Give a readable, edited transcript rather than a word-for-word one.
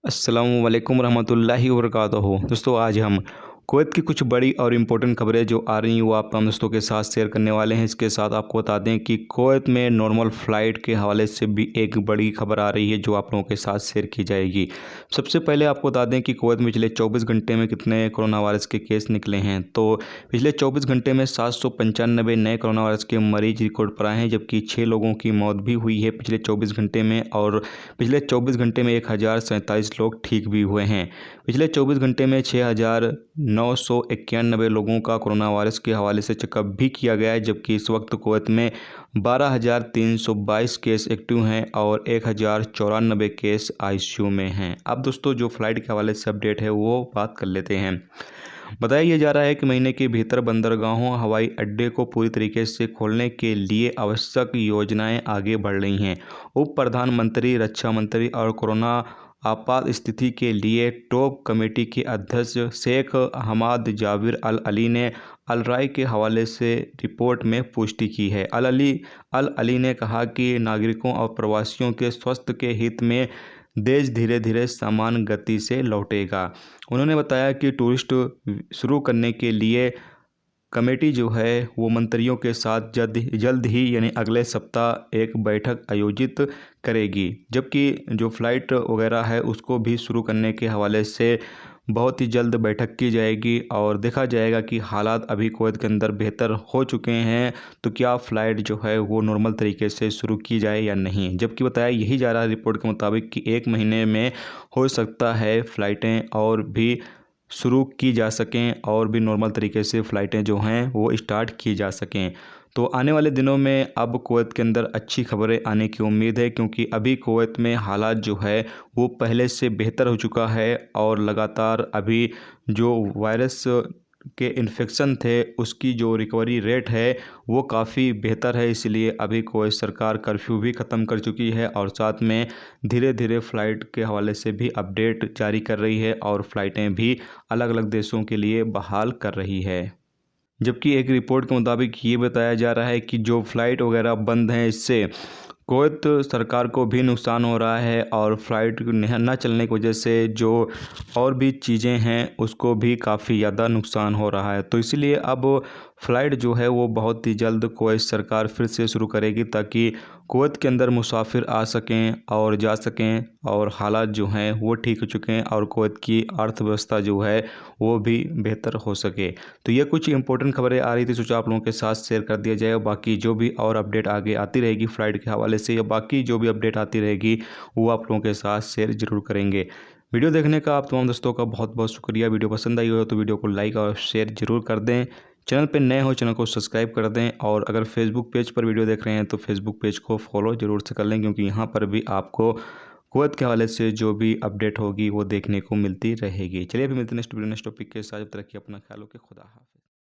अस्सलामु अलैकुम रहमतुल्लाहि वबरकातुहू। दोस्तों आज हम कुवैत की कुछ बड़ी और इम्पोर्टेंट खबरें जो आ रही हैं वो आप तमाम दोस्तों के साथ शेयर करने वाले हैं। इसके साथ आपको बता दें कि कुवैत में नॉर्मल फ़्लाइट के हवाले से भी एक बड़ी खबर आ रही है जो आप लोगों के साथ शेयर की जाएगी। सबसे पहले आपको बता दें कि कुवैत में पिछले 24 घंटे में कितने कोरोना वायरस के केस निकले हैं। तो पिछले 24 घंटे में 795 नए कोरोना वायरस के मरीज रिकॉर्ड पर आए हैं, जबकि 6 लोगों की मौत भी हुई है पिछले 24 घंटे में। और पिछले 24 घंटे में 1047 लोग ठीक भी हुए हैं। पिछले 24 घंटे में 6991 लोगों का कोरोना वायरस के हवाले से चेकअप भी किया गया है, जबकि इस वक्त कुवैत में 12,322 केस एक्टिव हैं और 1094 केस आईसीयू में हैं। अब दोस्तों जो फ्लाइट के हवाले से अपडेट है वो बात कर लेते हैं। बताया जा रहा है कि महीने के भीतर बंदरगाहों हवाई अड्डे को पूरी तरीके से खोलने के लिए आवश्यक योजनाएं आगे बढ़ रही हैं। उप प्रधानमंत्री, रक्षा मंत्री और कोरोना आपात स्थिति के लिए टॉप कमेटी के अध्यक्ष शेख हमाद जाबिर अल अली ने अल राय के हवाले से रिपोर्ट में पुष्टि की है। अल अली ने कहा कि नागरिकों और प्रवासियों के स्वास्थ्य के हित में देश धीरे धीरे समान गति से लौटेगा। उन्होंने बताया कि टूरिस्ट शुरू करने के लिए कमेटी जो है वो मंत्रियों के साथ जल्द ही यानी अगले सप्ताह एक बैठक आयोजित करेगी, जबकि जो फ़्लाइट वगैरह है उसको भी शुरू करने के हवाले से बहुत ही जल्द बैठक की जाएगी और देखा जाएगा कि हालात अभी कुवैत के अंदर बेहतर हो चुके हैं तो क्या फ़्लाइट जो है वो नॉर्मल तरीके से शुरू की जाए या नहीं। जबकि बताया यही जा रहा है रिपोर्ट के मुताबिक कि एक महीने में हो सकता है फ़्लाइटें और भी शुरू की जा सकें और भी नॉर्मल तरीके से फ़्लाइटें जो हैं वो स्टार्ट की जा सकें। तो आने वाले दिनों में अब कुवैत के अंदर अच्छी खबरें आने की उम्मीद है, क्योंकि अभी कुवैत में हालात जो है वो पहले से बेहतर हो चुका है और लगातार अभी जो वायरस के इन्फेक्शन थे उसकी जो रिकवरी रेट है वो काफ़ी बेहतर है। इसलिए अभी कुवैत सरकार कर्फ्यू भी ख़त्म कर चुकी है और साथ में धीरे धीरे फ़्लाइट के हवाले से भी अपडेट जारी कर रही है और फ़्लाइटें भी अलग अलग देशों के लिए बहाल कर रही है। जबकि एक रिपोर्ट के मुताबिक ये बताया जा रहा है कि जो फ़्लाइट वगैरह बंद हैं इससे कुवैत सरकार को भी नुकसान हो रहा है और फ़्लाइट न चलने की वजह से जो और भी चीज़ें हैं उसको भी काफ़ी ज़्यादा नुकसान हो रहा है। तो इसीलिए अब फ़्लाइट जो है वो बहुत ही जल्द कुवैत सरकार फिर से शुरू करेगी ताकि कुवैत के अंदर मुसाफिर आ सकें और जा सकें और हालात जो हैं वो ठीक हो चुके हैं और कुवैत की अर्थव्यवस्था जो है वो भी बेहतर हो सके। तो ये कुछ इंपॉर्टेंट खबरें आ रही थी, सोचा आप लोगों के साथ शेयर कर दिया जाए। बाकी जो भी और अपडेट आगे आती रहेगी फ़्लाइट के हवाले से या बाकी जो भी अपडेट आती रहेगी वो आप लोगों के साथ शेयर ज़रूर करेंगे। वीडियो देखने का आप तमाम दोस्तों का बहुत बहुत शुक्रिया। वीडियो पसंद आई हो तो वीडियो को लाइक और शेयर ज़रूर कर दें। चैनल पे नए हो चैनल को सब्सक्राइब कर दें और अगर फेसबुक पेज पर वीडियो देख रहे हैं तो फेसबुक पेज को फॉलो ज़रूर से कर लें, क्योंकि यहाँ पर भी आपको कुवैत के हवाले से जो भी अपडेट होगी वो देखने को मिलती रहेगी। चलिए अभी मिलते हैं नेक्स्ट वीडियो नेक्स्ट टॉपिक के साथ। जब तक कि अपना ख्याल रखें। खुदा हाफ़िज़।